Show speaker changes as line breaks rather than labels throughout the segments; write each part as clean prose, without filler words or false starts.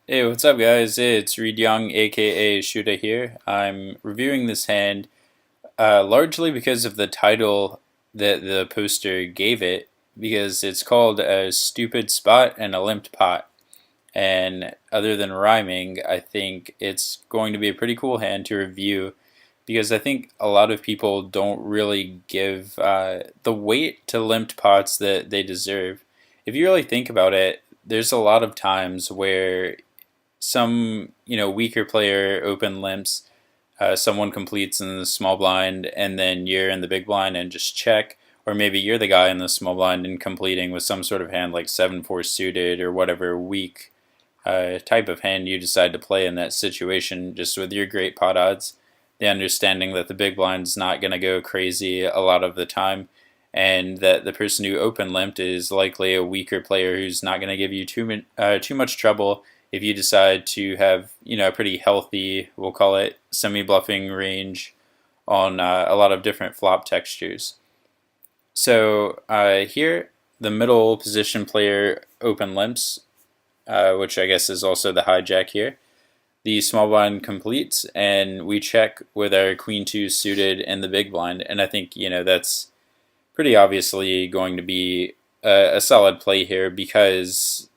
Hey, what's up, guys? It's Reed Young, aka Shuda here. I'm reviewing this hand largely because of the title that the poster gave it, because it's called a stupid spot and a limped pot. And other than rhyming, I think it's going to be a pretty cool hand to review because I think a lot of people don't really give the weight to limped pots that they deserve. If you really think about it, there's a lot of times where some weaker player open limps, someone completes in the small blind, and then you're in the big blind and just check, or maybe you're the guy in the small blind and completing with some sort of hand like 7-4 suited or whatever weak type of hand you decide to play in that situation, just with your great pot odds, the understanding that the big blind's not going to go crazy a lot of the time, and that the person who open limped is likely a weaker player who's not going to give you too much trouble if you decide to have a pretty healthy, we'll call it semi bluffing range on a lot of different flop textures. So here, the middle position player open limps, which I guess is also the hijack here. The small blind completes, and we check with our queen two suited in the big blind, and I think that's pretty obviously going to be a solid play here because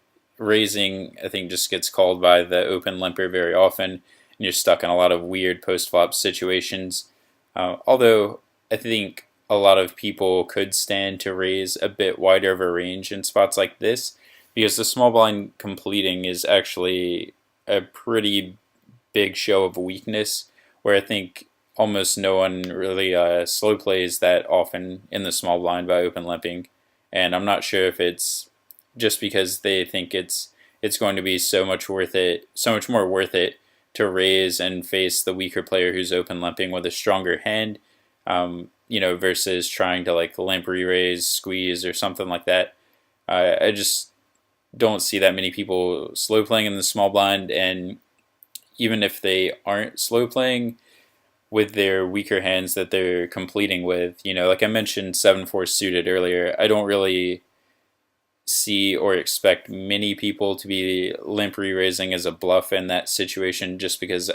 raising, I think, just gets called by the open limper very often, and you're stuck in a lot of weird post flop situations. Although I think a lot of people could stand to raise a bit wider of a range in spots like this because the small blind completing is actually a pretty big show of weakness where I think almost no one really slow plays that often in the small blind by open limping, and I'm not sure if it's just because they think it's going to be so much more worth it to raise and face the weaker player who's open limping with a stronger hand, versus trying to like limp re-raise, squeeze, or something like that. I just don't see that many people slow playing in the small blind, and even if they aren't slow playing with their weaker hands that they're completing with, like I mentioned 7-4 suited earlier, I don't really see or expect many people to be limp re-raising as a bluff in that situation just because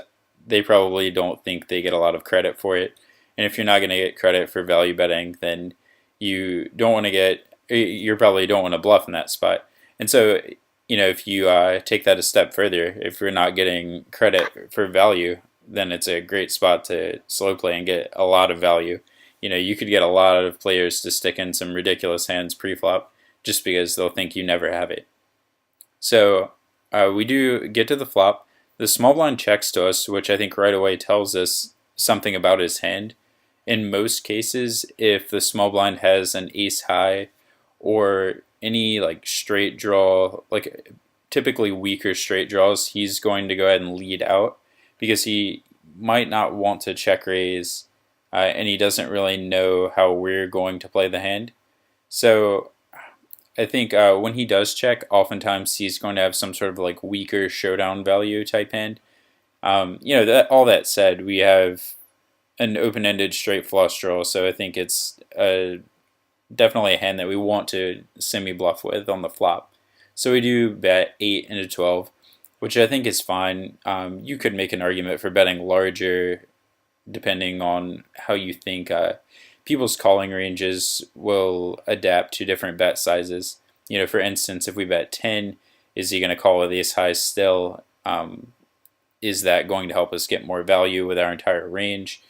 they probably don't think they get a lot of credit for it. And if you're not going to get credit for value betting, then you probably don't want to bluff in that spot. And so, if you take that a step further, if you're not getting credit for value, then it's a great spot to slow play and get a lot of value. You could get a lot of players to stick in some ridiculous hands pre-flop just because they'll think you never have it. So we do get to the flop. The small blind checks to us, which I think right away tells us something about his hand. In most cases, if the small blind has an ace high or any like straight draw, like typically weaker straight draws, he's going to go ahead and lead out because he might not want to check raise, and he doesn't really know how we're going to play the hand. So I think when he does check, oftentimes he's going to have some sort of like weaker showdown value type hand. That all that said, we have an open-ended straight flush draw, so I think it's definitely a hand that we want to semi-bluff with on the flop. So we do bet 8 into 12, which I think is fine. You could make an argument for betting larger depending on how you think people's calling ranges will adapt to different bet sizes. For instance, if we bet 10, is he going to call with ace high still? Is that going to help us get more value with our entire range?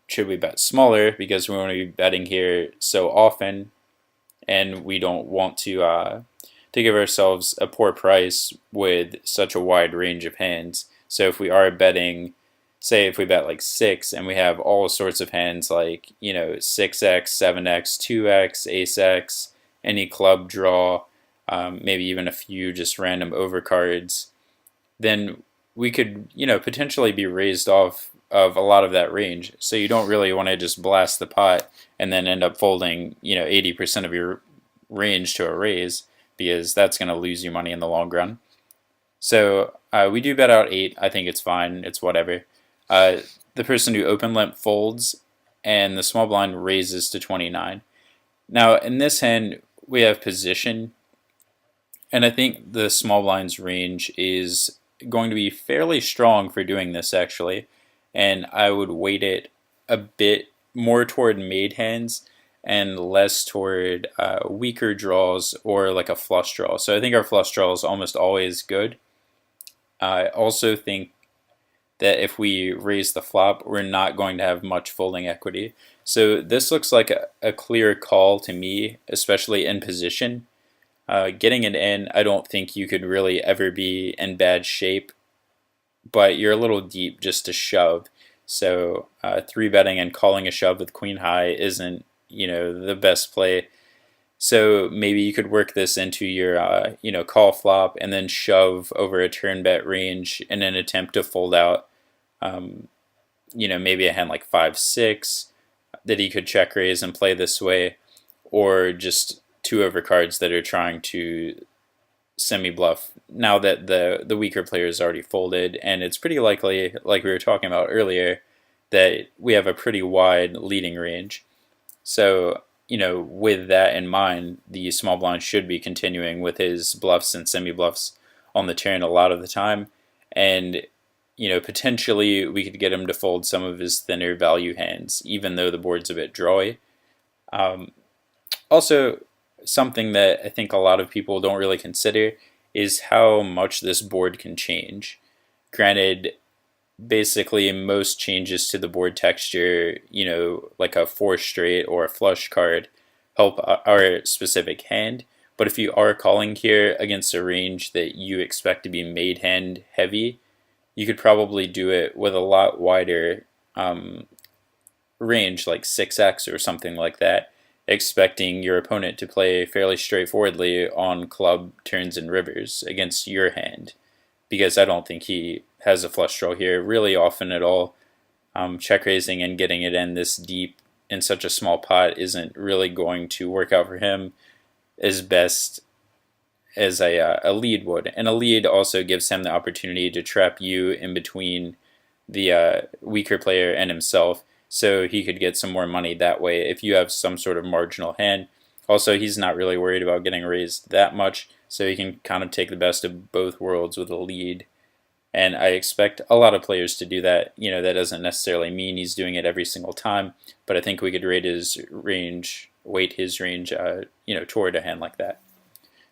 Should we bet smaller because we want to be betting here so often and we don't want to give ourselves a poor price with such a wide range of hands? So if we are betting, say if we bet like 6 and we have all sorts of hands like 6x, 7x, 2x, ace x, any club draw, maybe even a few just random overcards, then we could potentially be raised off of a lot of that range. So you don't really want to just blast the pot and then end up folding 80% of your range to a raise because that's going to lose you money in the long run. So we do bet out 8. I think it's fine. It's whatever. The person who open limp folds and the small blind raises to 29. Now in this hand we have position, And I think the small blinds range is going to be fairly strong for doing this actually. And I would weight it a bit more toward made hands and less toward weaker draws or like a flush draw. So I think our flush draw is almost always good. I also think that if we raise the flop, we're not going to have much folding equity. So this looks like a clear call to me, especially in position. Getting it in, I don't think you could really ever be in bad shape, but you're a little deep just to shove. So 3-betting and calling a shove with queen high isn't, the best play. So maybe you could work this into your, call flop and then shove over a turn bet range in an attempt to fold out, maybe a hand like 5-6 that he could check raise and play this way, or just 2 overcards that are trying to semi-bluff now that the weaker player is already folded, and it's pretty likely, like we were talking about earlier, that we have a pretty wide leading range. So, with that in mind, the small blind should be continuing with his bluffs and semi-bluffs on the turn a lot of the time, and potentially we could get him to fold some of his thinner value hands, even though the board's a bit drawy. Also, something that I think a lot of people don't really consider is how much this board can change. Granted, basically most changes to the board texture, like a 4 straight or a flush card, help our specific hand. But if you are calling here against a range that you expect to be made hand heavy, you could probably do it with a lot wider range, like 6x or something like that, expecting your opponent to play fairly straightforwardly on club, turns, and rivers against your hand, because I don't think he has a flush draw here really often at all. Check raising and getting it in this deep in such a small pot isn't really going to work out for him as best as a lead would. And a lead also gives him the opportunity to trap you in between the weaker player and himself, so he could get some more money that way if you have some sort of marginal hand. Also, he's not really worried about getting raised that much, so he can kind of take the best of both worlds with a lead. And I expect a lot of players to do that. That doesn't necessarily mean he's doing it every single time, but I think we could weight his range, toward a hand like that.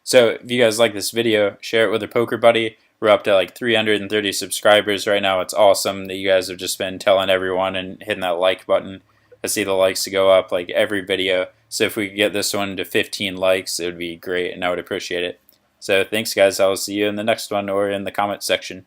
So if you guys like this video, share it with a poker buddy. We're up to like 330 subscribers right now. It's awesome that you guys have just been telling everyone and hitting that like button. I see the likes to go up like every video. So if we could get this one to 15 likes, it would be great, and I would appreciate it. So thanks, guys. I'll see you in the next one or in the comment section.